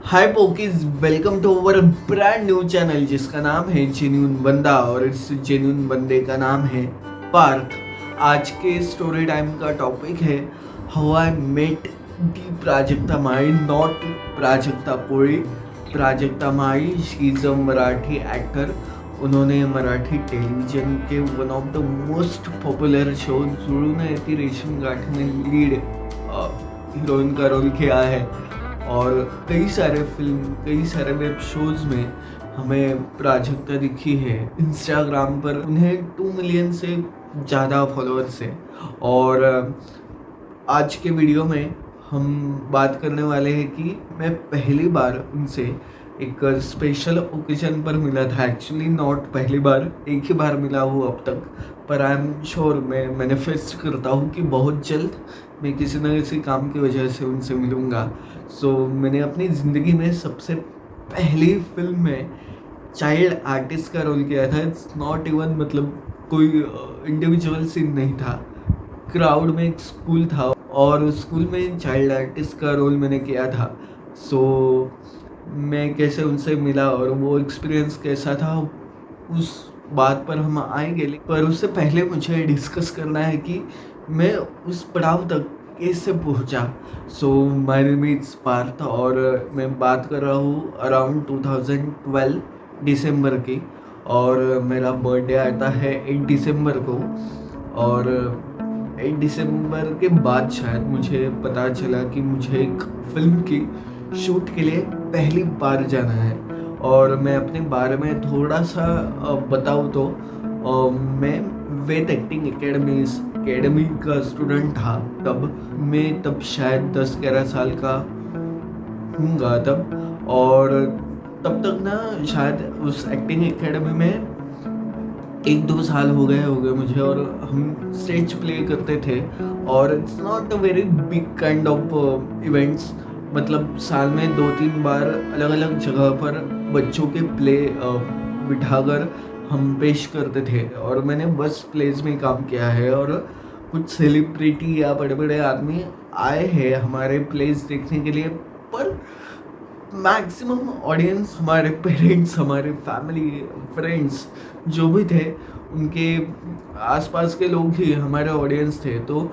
हाय पोकीज, welcome to our brand new channel जिसका नाम है जेन्यून बंदा और इस जेन्यून बंदे का नाम है पार्थ। आज के स्टोरी टाइम का टॉपिक है how I met the Prajakta Mali, not Prajakta Poli. Prajakta Mali she is a Marathi actor. उन्होंने मराठी टेलीविजन के one of the most popular show Julun Yeti रेशीम गाठ में लीड हीरोइन का रोल किया है और कई सारे फिल्म, कई सारे वेब शोज में हमें प्राजक्ता दिखी है। इंस्टाग्राम पर उन्हें 2 मिलियन से ज़्यादा फॉलोअर्स है और आज के वीडियो में हम बात करने वाले हैं कि मैं पहली बार उनसे एक स्पेशल ओकेजन पर मिला था। एक्चुअली नॉट पहली बार, एक ही बार मिला हूँ अब तक, पर आई एम श्योर मैं मैनिफेस्ट करता हूँ कि बहुत जल्द मैं किसी न किसी काम की वजह से उनसे मिलूँगा। मैंने अपनी ज़िंदगी में सबसे पहली फिल्म में चाइल्ड आर्टिस्ट का रोल किया था। इट्स नॉट इवन मतलब कोई इंडिविजुअल सीन नहीं था। क्राउड में एक स्कूल था और स्कूल में चाइल्ड आर्टिस्ट का रोल मैंने किया था। मैं कैसे उनसे मिला और वो एक्सपीरियंस कैसा था उस बात पर हम आएंगे, पर उससे पहले मुझे डिस्कस करना है कि मैं उस पड़ाव तक कैसे पहुंचा। माय नेम इज पार्थ और मैं बात कर रहा हूँ अराउंड 2012 दिसंबर की और मेरा बर्थडे आता है 8 दिसंबर को। और 8 दिसंबर के बाद शायद मुझे पता चला कि मुझे एक फिल्म की शूट के लिए पहली बार जाना है। और मैं अपने बारे में थोड़ा सा बताऊँ तो मैं वेद एक्टिंग एकेडमी का स्टूडेंट था। तब शायद 10-11 साल का हूँगा तब। और तब तक ना शायद उस एक्टिंग एकेडमी में 1-2 साल हो गए मुझे और हम स्टेज प्ले करते थे। और it's not a very big kind of events, मतलब साल में 2-3 बार अलग अलग जगह पर बच्चों के प्ले बिठाकर हम पेश करते थे। और मैंने बस प्लेस में काम किया है और कुछ सेलिब्रिटी या बड़े बड़े आदमी आए हैं हमारे प्लेस देखने के लिए, पर मैक्सिमम ऑडियंस हमारे पेरेंट्स, हमारे फैमिली, फ्रेंड्स जो भी थे उनके आसपास के लोग ही हमारे ऑडियंस थे। तो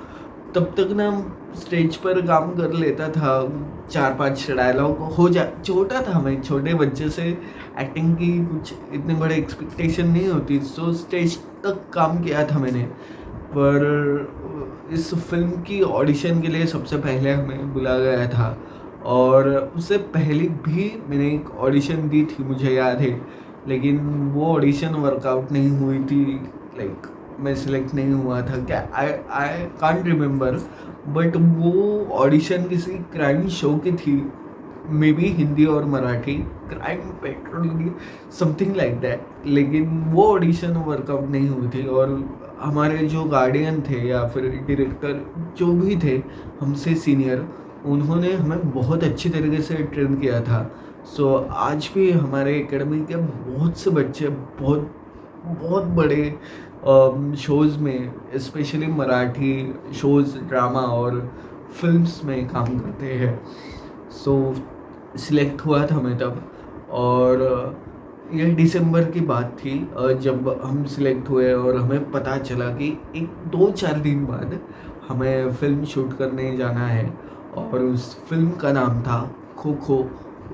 तब तक ना स्टेज पर काम कर लेता था, 4-5 डायलॉग हो जा। छोटा था मैं, छोटे बच्चे से एक्टिंग की कुछ इतनी बड़ी एक्सपेक्टेशन नहीं होती, स्टेज तक काम किया था मैंने। पर इस फिल्म की ऑडिशन के लिए सबसे पहले हमें बुलाया गया था और उससे पहले भी मैंने एक ऑडिशन दी थी, मुझे याद है, लेकिन वो ऑडिशन वर्कआउट नहीं हुई थी। लाइक मैं सिलेक्ट नहीं हुआ था क्या, आई कांट रिमेम्बर, बट वो ऑडिशन किसी क्राइम शो की थी, मे बी हिंदी और Marathi, crime petrol something like that. लेकिन वो ऑडिशन वर्कआउट नहीं हुई थी और हमारे जो गार्डियन थे या फिर डायरेक्टर जो भी थे हमसे सीनियर, उन्होंने हमें बहुत अच्छी तरीके से ट्रेन किया था। आज भी हमारे एकेडमी के बहुत से बच्चे बहुत बहुत बड़े शोज़ में, स्पेशली मराठी शोज़, ड्रामा और फिल्म्स में काम करते हैं। सिलेक्ट हुआ था मैं तब और यह दिसंबर की बात थी जब हम सिलेक्ट हुए और हमें पता चला कि 1-2-4 दिन बाद हमें फिल्म शूट करने जाना है। और उस फिल्म का नाम था खो खो।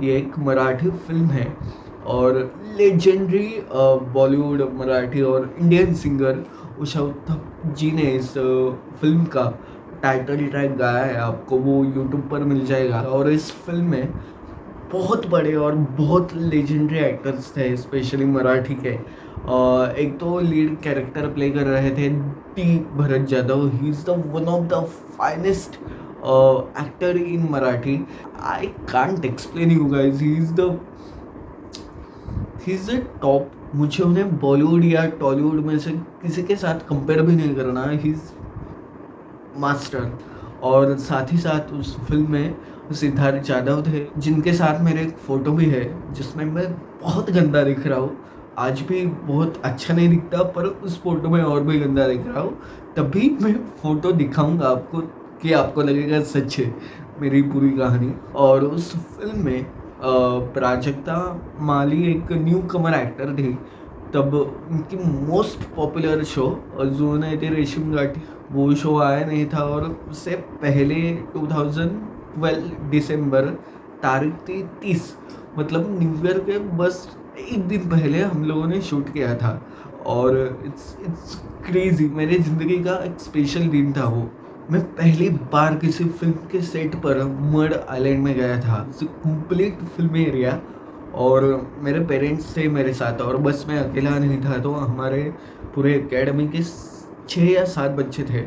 ये एक मराठी फिल्म है और लेजेंडरी बॉलीवुड, मराठी और इंडियन सिंगर उषा उत्थप जी ने इस फिल्म का टाइटल ट्रैक गाया है। आपको वो यूट्यूब पर मिल जाएगा। और इस फिल्म में बहुत बड़े और बहुत लेजेंडरी एक्टर्स थे, स्पेशली मराठी के। एक तो लीड कैरेक्टर प्ले कर रहे थे T Bharat Jadhav. He is the one of the finest actor in Marathi. I can't explain you guys, he is the top. मुझे उन्हें बॉलीवुड या टॉलीवुड में से किसी के साथ कंपेयर भी नहीं करना। He is master. और साथ ही साथ उस फिल्म में सिद्धार्थ यादव थे, जिनके साथ मेरे एक फ़ोटो भी है जिसमें मैं बहुत गंदा दिख रहा हूँ। आज भी बहुत अच्छा नहीं दिखता, पर उस फ़ोटो में और भी गंदा दिख रहा हूँ। तभी मैं फ़ोटो दिखाऊंगा आपको कि आपको लगेगा सच है मेरी पूरी कहानी। और उस फिल्म में प्राजक्ता माली एक न्यू कमर एक्टर थी। तब उनकी मोस्ट पॉपुलर शो जो नहीं थे रेशम घाटी, वो शो आया नहीं था। और उससे पहले 2012 दिसंबर तारीख थी 30, मतलब न्यू ईयर के बस एक दिन पहले हम लोगों ने शूट किया था। और इट्स क्रेजी, मेरी ज़िंदगी का एक स्पेशल दिन था वो। मैं पहली बार किसी फिल्म के सेट पर मड आइलैंड में गया था, कंप्लीट फिल्मी एरिया। और मेरे पेरेंट्स थे मेरे साथ, और बस मैं अकेला नहीं था। तो हमारे पूरे एकेडमी के 6 या 7 बच्चे थे,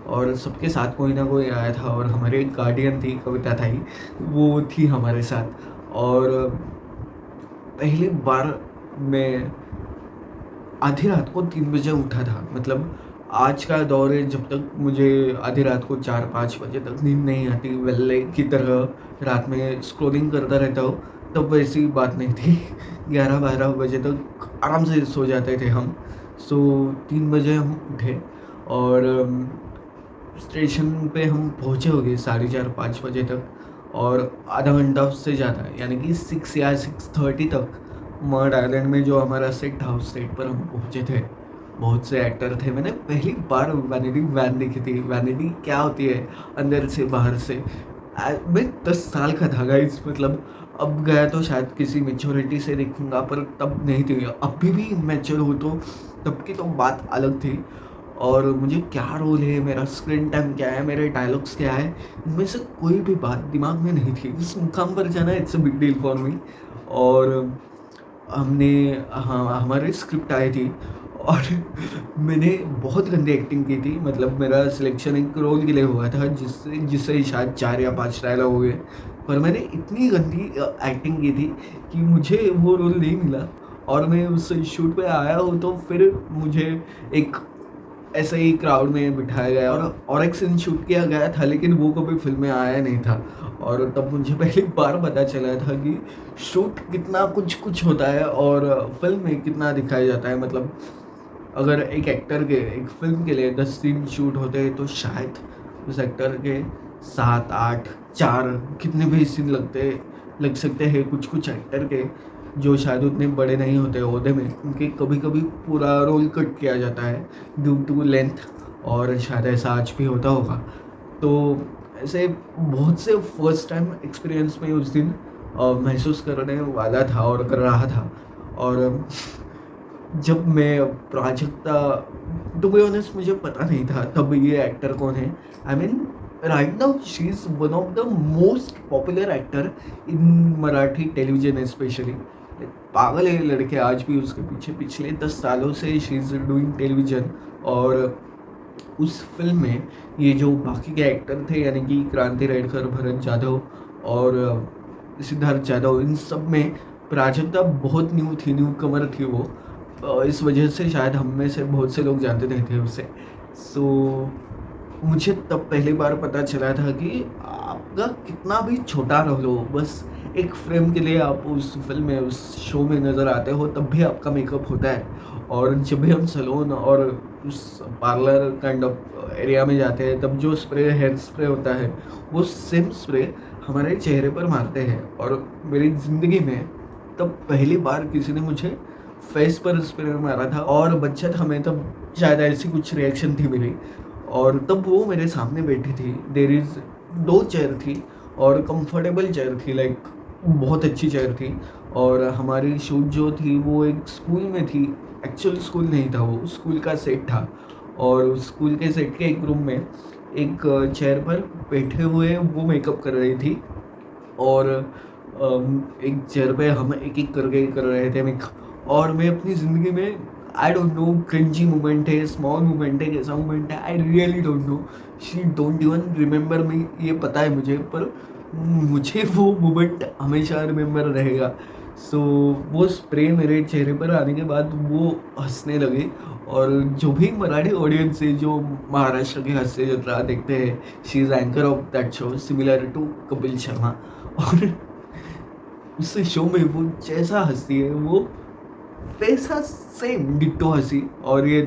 और सबके साथ कोई ना कोई आया था। और हमारी एक गार्डियन थी, कविता थाई, वो थी हमारे साथ। और पहली बार मैं आधी रात को 3 बजे उठा था। मतलब आज का दौर है, जब तक मुझे आधी रात को 4-5 बजे तक नींद नहीं आती, वेल्ले की तरह रात में स्क्रॉलिंग करता रहता हूँ, तब वैसी बात नहीं थी। 11-12 बजे तक आराम से सो जाते थे हम। सो 3 बजे हम उठे, और स्टेशन पे हम पहुँचे होंगे 4:30-5 बजे तक। और आधा घंटा उससे ज़्यादा, यानी कि 6 या 6:30 तक मड आइलैंड में जो हमारा सेट था, उस सेट पर हम पहुँचे थे। बहुत से एक्टर थे। मैंने पहली बार वैनिटी वैन देखी थी। वैनिटी क्या होती है अंदर से बाहर से। मैं 10 साल का था गाइस, मतलब अब गया तो शायद किसी मैच्योरिटी से देखूंगा, पर तब नहीं थी। अभी भी मैच्योर हो तो तब की तो बात अलग थी। और मुझे क्या रोल है, मेरा स्क्रीन टाइम क्या है, मेरे डायलॉग्स क्या है, इनमें से कोई भी बात दिमाग में नहीं थी। उस मुकाम पर जाना it's a big deal for me. और हमने, हाँ, हमारी स्क्रिप्ट आई थी, और मैंने बहुत गंदी एक्टिंग की थी। मतलब मेरा सिलेक्शन एक रोल के लिए हुआ था, जिससे शायद 4 या 5 डायलॉग हुए, पर मैंने इतनी गंदी एक्टिंग की थी कि मुझे वो रोल नहीं मिला। और मैं उस शूट पे आया हूँ तो फिर मुझे एक ऐसे ही क्राउड में बिठाया गया, और एक सीन शूट किया गया था, लेकिन वो कभी फिल्म में आया नहीं था। और तब मुझे पहली बार पता चला था कि शूट कितना कुछ कुछ होता है, और फिल्म में कितना दिखाया जाता है। मतलब अगर एक एक्टर के एक फिल्म के लिए 10 सीन शूट होते हैं, तो शायद उस एक्टर के 7-8-4 कितने भी सीन लग सकते हैं। कुछ कुछ एक्टर के जो शायद उतने बड़े नहीं होते ओहदे में, उनके कभी कभी पूरा रोल कट किया जाता है ड्यू टू लेंथ। और शायद ऐसा आज भी होता होगा। तो ऐसे बहुत से फर्स्ट टाइम एक्सपीरियंस में उस दिन महसूस करने वाला था और कर रहा था। और जब मैं प्राजक्ता, टू बी ऑनेस्ट मुझे पता नहीं था तब ये एक्टर कौन है। I mean right now she is one of the most popular actor in Marathi television specially. पागल है लड़के आज भी उसके पीछे। पिछले 10 सालों से शी इज़ डूइंग टेलीविजन। और उस फिल्म में ये जो बाकी के एक्टर थे, यानी कि क्रांति रेडकर, भरत जाधव और सिद्धार्थ यादव, इन सब में प्राजक्ता बहुत न्यू कमर थी वो। इस वजह से शायद हम में से बहुत से लोग जानते नहीं थे उसे। सो मुझे तब पहली बार पता चला था कि आपका कितना भी छोटा रोल हो, बस एक फ्रेम के लिए आप उस फिल्म में, उस शो में नज़र आते हो, तब भी आपका मेकअप होता है। और जब भी हम सैलून और उस पार्लर काइंड ऑफ एरिया में जाते हैं, तब जो स्प्रे, हेयर स्प्रे होता है, वो सेम स्प्रे हमारे चेहरे पर मारते हैं। और मेरी ज़िंदगी में तब पहली बार किसी ने मुझे फेस पर स्प्रे मारा था, और बच्चा था मैं तब, शायद ऐसी कुछ रिएक्शन थी मेरी। और तब वो मेरे सामने बैठी थी। देयर इज़ 2 चेयर थी, और कंफर्टेबल चेयर थी, लाइक बहुत अच्छी चेयर थी। और हमारी शूट जो थी वो एक स्कूल में थी। एक्चुअल स्कूल नहीं था, वो स्कूल का सेट था। और उस स्कूल के सेट के एक रूम में एक चेयर पर बैठे हुए वो मेकअप कर रही थी। और एक चेयर पे हम एक-एक करके कर रहे थे मेकअप। और मैं अपनी ज़िंदगी में, I don't know, cringy moment है, स्मॉल मोमेंट है, कैसा मोमेंट है, I really don't know. She don't even remember me, ये पता है मुझे, पर मुझे वो मोमेंट हमेशा रिमेंबर रहेगा। सो वो स्प्रे मेरे चेहरे पर आने के बाद वो हँसने लगे। और जो भी मराठी ऑडियंस है जो महाराष्ट्र के हास्य जत्रा देखते हैं, she is anchor of that show, similar to Kapil Sharma. और उस शो में वो जैसा हँसती है, वो वैसा सेम डिट्टो हँसी। और ये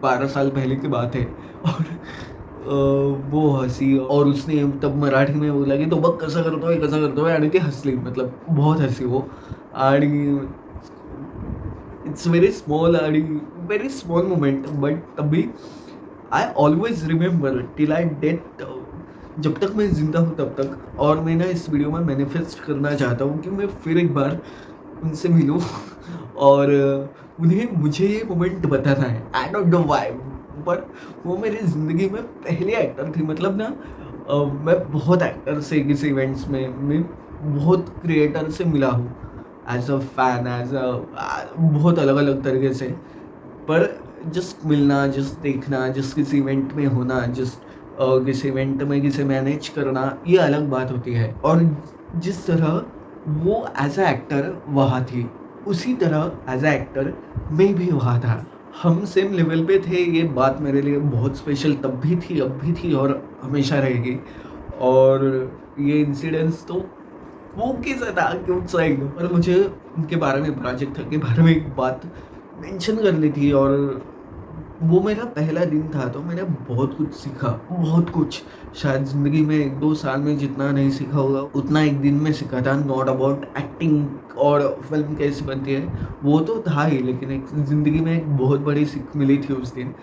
12 साल पहले की बात है। और वो हँसी और उसने तब मराठी में बोला की तो बघ कसं करतोय आणि ती हसली. मतलब बहुत हसी वो. आणि it's very small moment but तभी I always remember till I death, जब तक मैं ज़िंदा हूँ तब तक. और मैं ना इस वीडियो में मैनिफेस्ट करना चाहता हूँ कि मैं फिर एक बार उनसे मिलूँ और उन्हें मुझे ये मोमेंट बताना है. आई डोंट नो व्हाई, पर वो मेरी ज़िंदगी में पहले एक्टर थी. मतलब ना मैं बहुत एक्टर से किसी इवेंट्स में मैं बहुत क्रिएटर से मिला हूँ एज़ अ फ़ैन, बहुत अलग-अलग तरीके से. पर जस्ट मिलना, जस्ट देखना, जस्ट किसी इवेंट में होना, जस्ट किसी इवेंट में किसे मैनेज करना, ये अलग बात होती है. और जिस तरह वो एज़ अ एक्टर वहाँ थी, उसी तरह एज़ अ एक्टर मैं भी वहाँ था. हम सेम लेवल पे थे. ये बात मेरे लिए बहुत स्पेशल तब भी थी, अब भी थी और हमेशा रहेगी. और ये इंसिडेंस तो वो कैसा था क्यूट सा एकदम. और मुझे उनके बारे में, प्राजक्ता के बारे में एक बात मेंशन करनी थी. और वो मेरा पहला दिन था तो मैंने बहुत कुछ सीखा, बहुत कुछ. शायद ज़िंदगी में 1-2 साल में जितना नहीं सीखा होगा उतना एक दिन में सीखा था. नॉट अबाउट एक्टिंग और फ़िल्म कैसी बनती है, वो तो था ही, लेकिन एक ज़िंदगी में एक बहुत बड़ी सीख मिली थी उस दिन.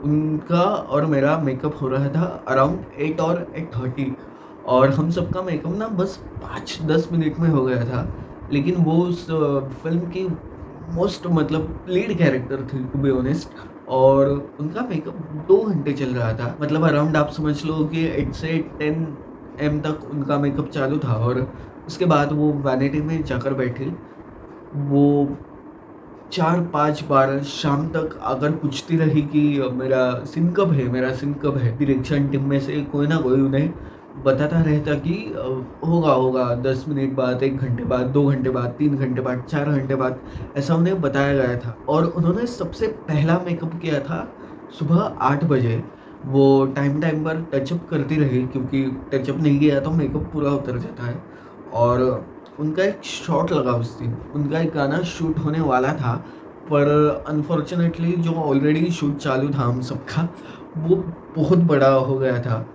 उनका और मेरा मेकअप हो रहा था अराउंड 8 और 8:30 और हम सबका मेकअप ना बस 5-10 मिनट में हो गया था. लेकिन वो उस फ़िल्म की मोस्ट मतलब लीड कैरेक्टर थी टू बी ऑनेस्ट. और उनका मेकअप 2 घंटे चल रहा था. मतलब अराउंड आप समझ लो कि 8 से 10 एम तक उनका मेकअप चालू था. और उसके बाद वो वैनिटी में जाकर बैठी. वो 4-5 बार शाम तक आकर पूछती रही कि मेरा सीन कब है, मेरा सीन कब है. डायरेक्शन टीम में से कोई ना कोई उन्हें बताता रहता कि होगा 10 मिनट बाद, 1 घंटे बाद, 2 घंटे बाद, 3 घंटे बाद, 4 घंटे बाद, ऐसा उन्हें बताया गया था. और उन्होंने सबसे पहला मेकअप किया था सुबह 8 बजे. वो टाइम पर टचअप करती रही क्योंकि टचअप नहीं किया तो मेकअप पूरा उतर जाता है. और उनका एक शॉट लगा उस दिन. उनका एक गाना शूट होने वाला था पर अनफॉर्चुनेटली जो ऑलरेडी शूट चालू था हम सबका, वो बहुत बड़ा हो गया था.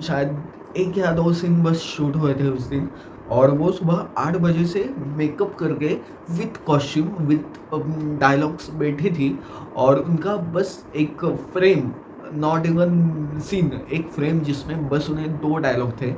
शायद 1 या 2 सीन बस शूट हुए थे उस दिन. और वो सुबह 8 बजे से मेकअप करके विथ कॉस्ट्यूम, विथ डायलॉग्स बैठी थी. और उनका बस एक फ्रेम, नॉट इवन सीन, एक फ्रेम जिसमें बस उन्हें 2 डायलॉग थे.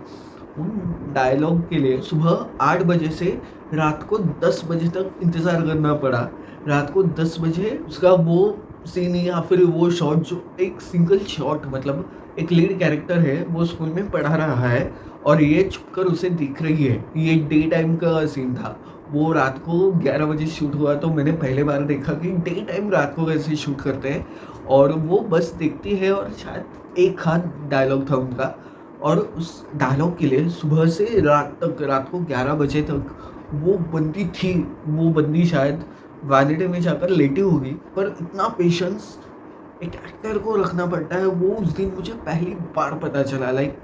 उन डायलॉग के लिए सुबह 8 बजे से रात को 10 बजे तक इंतज़ार करना पड़ा. रात को 10 बजे उसका वो सीन या फिर वो शॉट, जो एक सिंगल शॉट, मतलब एक लीड कैरेक्टर है, वो स्कूल में पढ़ा रहा है और ये छुपकर उसे दिख रही है. ये डे टाइम का सीन था. वो रात को 11 बजे शूट हुआ तो मैंने पहली बार देखा कि डे टाइम रात को कैसे शूट करते हैं. और वो बस देखती है और शायद एक आध डायलॉग था उनका. और उस डायलॉग के लिए सुबह से रात तक, रात को 11 बजे तक वो बंदी थी. वो बंदी शायद वैनिटी में जाकर लेटी होगी. पर इतना पेशेंस एक एक्टर को रखना पड़ता है, वो उस दिन मुझे पहली बार पता चला. लाइक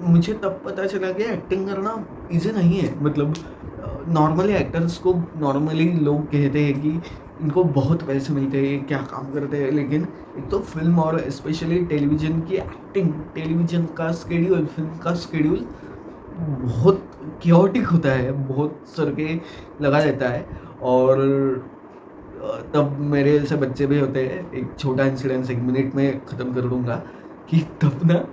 मुझे तब पता चला कि एक्टिंग करना ईज़ी नहीं है. मतलब नॉर्मली एक्टर्स को नॉर्मली लोग कहते हैं कि इनको बहुत पैसे मिलते हैं, ये क्या काम करते हैं. लेकिन एक तो फ़िल्म और स्पेशली टेलीविज़न की एक्टिंग, टेलीविज़न का शेड्यूल, फ़िल्म का शेड्यूल बहुत केओटिक होता है, बहुत सरके लगा देता है. और तब मेरे जैसे बच्चे भी होते हैं. एक छोटा इंसिडेंस 1 मिनट में ख़त्म कर दूँगा कि तब ना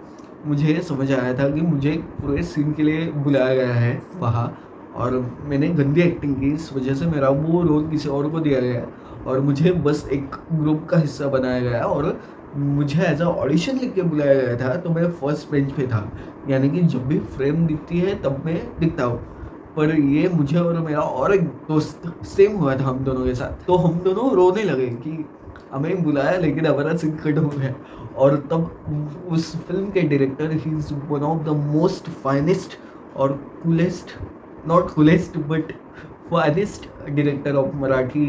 मुझे समझ आया था कि मुझे पूरे सीन के लिए बुलाया गया है वहाँ. और मैंने गंदी एक्टिंग की, इस वजह से मेरा वो रोल किसी और को दिया गया और मुझे बस एक ग्रुप का हिस्सा बनाया गया. और मुझे एज़ अ ऑडिशन लिख के बुलाया गया था. तो मैं फर्स्ट बेंच पे था, यानी कि जब भी फ्रेम दिखती है तब मैं दिखता हूँ. पर ये मुझे और मेरा और एक दोस्त सेम हुआ था हम दोनों के साथ. तो हम दोनों रोने लगे कि हमें बुलाया लेकिन हमारा सीन कट हो गया. और तब उस फिल्म के director, he is one of the most finest और coolest, not coolest but finest director of Marathi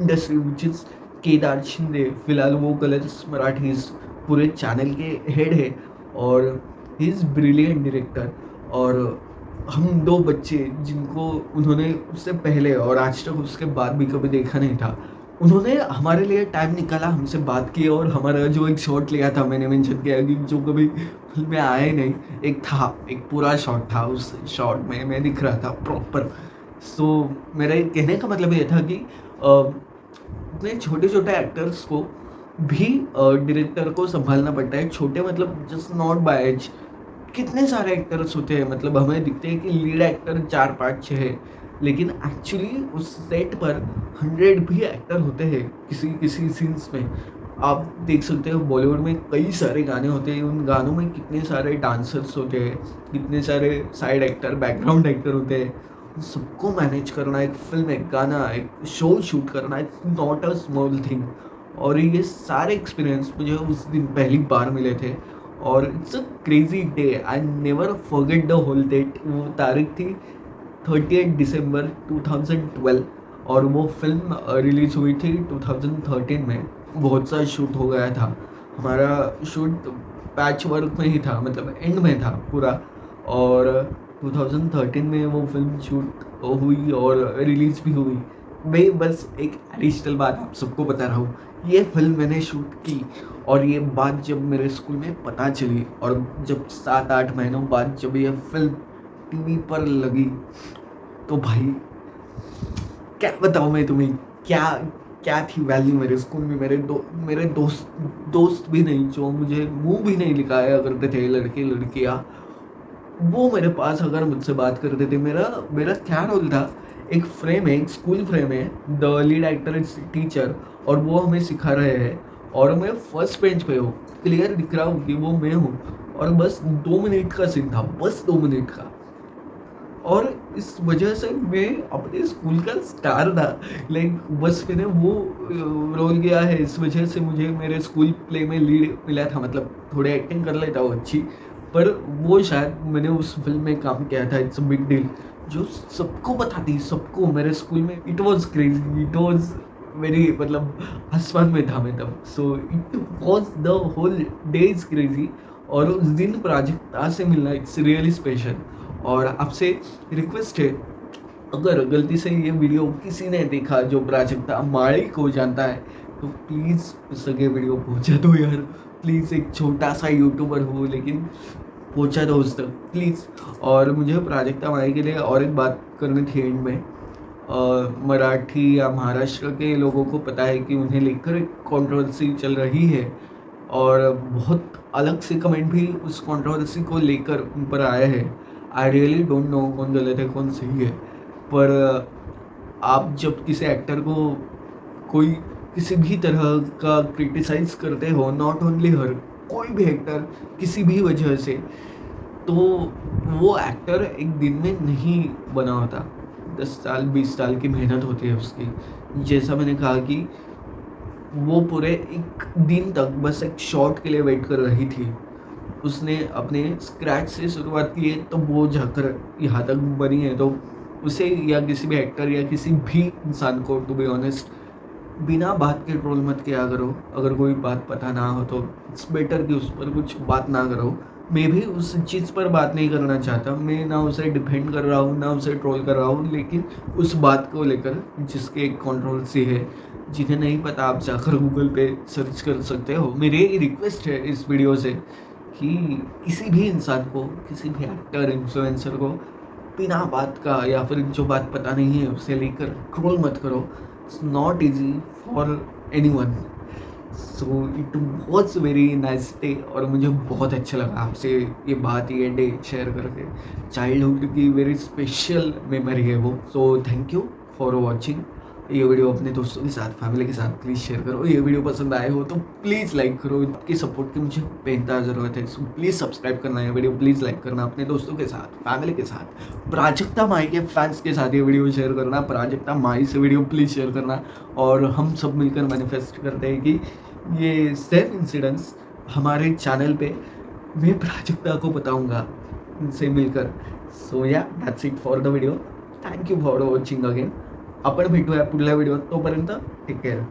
industry, which is Kedar Shinde. फिलहाल वो कलर्स मराठीज पूरे चैनल के हेड है और ही इज़ ब्रिलियंट डायरेक्टर. और हम 2 बच्चे जिनको उन्होंने उससे पहले और आज तक उसके बाद भी कभी देखा नहीं था, उन्होंने हमारे लिए टाइम निकाला, हमसे बात की और हमारा जो एक शॉट लिया था, मैंने मेंशन किया कि जो कभी फ़िल्म में आया ही नहीं, एक पूरा शॉट था, उस शॉट में मैं दिख रहा था प्रॉपर। सो मेरे कहने का मतलब ये था कि इतने छोटे-छोटे एक्टर्स को भी डायरेक्टर को सँभालना पड़ता है। छोटे मतलब जस्ट नॉट बाय एज, कितने सारे एक्टर्स होते हैं, मतलब हमें दिखते हैं कि लीड एक्टर 4, 5, 6 है, लेकिन एक्चुअली उस सेट पर 100 भी एक्टर होते हैं किसी सीन्स में। आप देख सकते हो बॉलीवुड में कई सारे गाने होते हैं, उन गानों में कितने सारे डांसर्स होते हैं, कितने सारे साइड एक्टर, बैकग्राउंड एक्टर होते हैं। उन सबको मैनेज करना, एक फ़िल्म, एक गाना, एक शो शूट करना, it's not a small thing. और ये सारे एक्सपीरियंस मुझे उस दिन पहली बार मिले थे और it's a crazy day, I never forget the whole date. वो तारीख थी 30 दिसंबर 2012 और वो फ़िल्म रिलीज़ हुई थी 2013 में। बहुत सा शूट हो गया था। हमारा शूट पैच वर्क में ही था, मतलब एंड में था पूरा। और 2013 में वो फ़िल्म शूट हुई और रिलीज़ भी हुई। मैं बस एक एडिशनल बात आप सबको बता रहा हूँ, ये फ़िल्म मैंने शूट की और ये बात जब मेरे स्कूल में पता चली और जब 7-8 महीनों बाद जब ये फ़िल्म टीवी पर लगी, तो भाई क्या बताऊँ मैं तुम्हें, क्या क्या थी वैल्यू मेरे स्कूल में। मेरे दोस्त भी नहीं, जो मुझे मुँह भी नहीं दिखाया करते थे, लड़के लड़कियाँ, वो मेरे पास अगर मुझसे बात करते थे। मेरा मेरा क्या रोल था, एक फ्रेम है, एक स्कूल फ्रेम है, the lead actor is teacher और वो हमें सिखा रहे हैं और मैं फर्स्ट बेंच पे हूँ, क्लियर दिख रहा हूँ कि वो मैं हूँ और बस 2 मिनट का सीन था, बस 2 मिनट का। और इस वजह से मैं अपने स्कूल का स्टार था। लाइक बस मैंने वो रोल किया है, इस वजह से मुझे मेरे स्कूल प्ले में लीड मिला था। मतलब थोड़ी एक्टिंग कर लेता हूँ अच्छी, पर वो शायद मैंने उस फ़िल्म में काम किया था, इट्स अ बिग डील, जो सबको पता थी, सबको मेरे स्कूल में। It was crazy, it was very, मतलब आसमान में था मैं तब। So it was the whole day is crazy और उस दिन प्राजक्ता से मिलना इट्स रियली स्पेशल। और आपसे रिक्वेस्ट है, अगर गलती से ये वीडियो किसी ने देखा जो प्राजक्ता माड़ी को जानता है, तो प्लीज़ उस तक ये वीडियो पहुँचा दो यार। प्लीज़, एक छोटा सा यूट्यूबर हो लेकिन पहुँचा दो उस तक प्लीज़। और मुझे प्राजक्ता माड़ी के लिए और एक बात करनी थी एंड में। मराठी या महाराष्ट्र के लोगों को पता है कि उन्हें लेकर एक कंट्रोवर्सी चल रही है और बहुत अलग से कमेंट भी उस कंट्रोवर्सी को लेकर उन पर आए हैं। आई रियली डोंट नो कौन गलत है कौन सही है, पर आप जब किसी एक्टर को कोई किसी भी तरह का क्रिटिसाइज़ करते हो, नॉट ओनली हर, कोई भी एक्टर किसी भी वजह से, तो वो एक्टर एक दिन में नहीं बना होता। 10 साल 20 साल की मेहनत होती है उसकी। जैसा मैंने कहा कि वो पूरे एक दिन तक बस एक शॉट के लिए वेट कर रही थी। उसने अपने स्क्रैच से शुरुआत की है, तो वो जाकर यहाँ तक बनी है। तो उसे या किसी भी एक्टर या किसी भी इंसान को, टू बी ऑनेस्ट, बिना बात के ट्रोल मत किया करो। अगर कोई बात पता ना हो तो इट्स बेटर कि उस पर कुछ बात ना करो। मैं भी उस चीज़ पर बात नहीं करना चाहता। मैं ना उसे डिफेंड कर रहा हूँ, ना उसे ट्रोल कर रहा हूँ, लेकिन उस बात को लेकर जिसके एक कंट्रोवर्सी है, जिन्हें नहीं पता आप जाकर गूगल पे सर्च कर सकते हो। मेरी रिक्वेस्ट है इस वीडियो से कि किसी भी इंसान को, किसी भी एक्टर, इन्फ्लुएंसर को बिना बात का या फिर जो बात पता नहीं है उसे लेकर ट्रोल मत करो। It's not easy for anyone. So it was very nice day और मुझे बहुत अच्छा लगा आपसे ये बात, ये डे शेयर करके। चाइल्डहुड की वेरी स्पेशल मेमोरी है वो। So thank you for watching. ये वीडियो अपने दोस्तों के साथ, फैमिली के साथ प्लीज़ शेयर करो। ये वीडियो पसंद आए हो तो प्लीज़ लाइक करो। आपकी सपोर्ट की मुझे बेहद ज़रूरत है। सो प्लीज़ सब्सक्राइब करना, ये वीडियो प्लीज़ लाइक करना, अपने दोस्तों के साथ, फैमिली के साथ, प्राजक्ता माई के फैंस के साथ ये वीडियो शेयर करना। प्राजक्ता माई से वीडियो प्लीज़ शेयर करना और हम सब मिलकर मैनिफेस्ट करते हैं कि ये सेम इंसिडेंट्स हमारे चैनल पे मैं प्राजक्ता को बताऊँगा उनसे मिलकर। सो या that's it for the video. Thank you for watching again. आपण भेटूया पुढल्या व्हिडिओत. तोपर्यंत टेक केअर.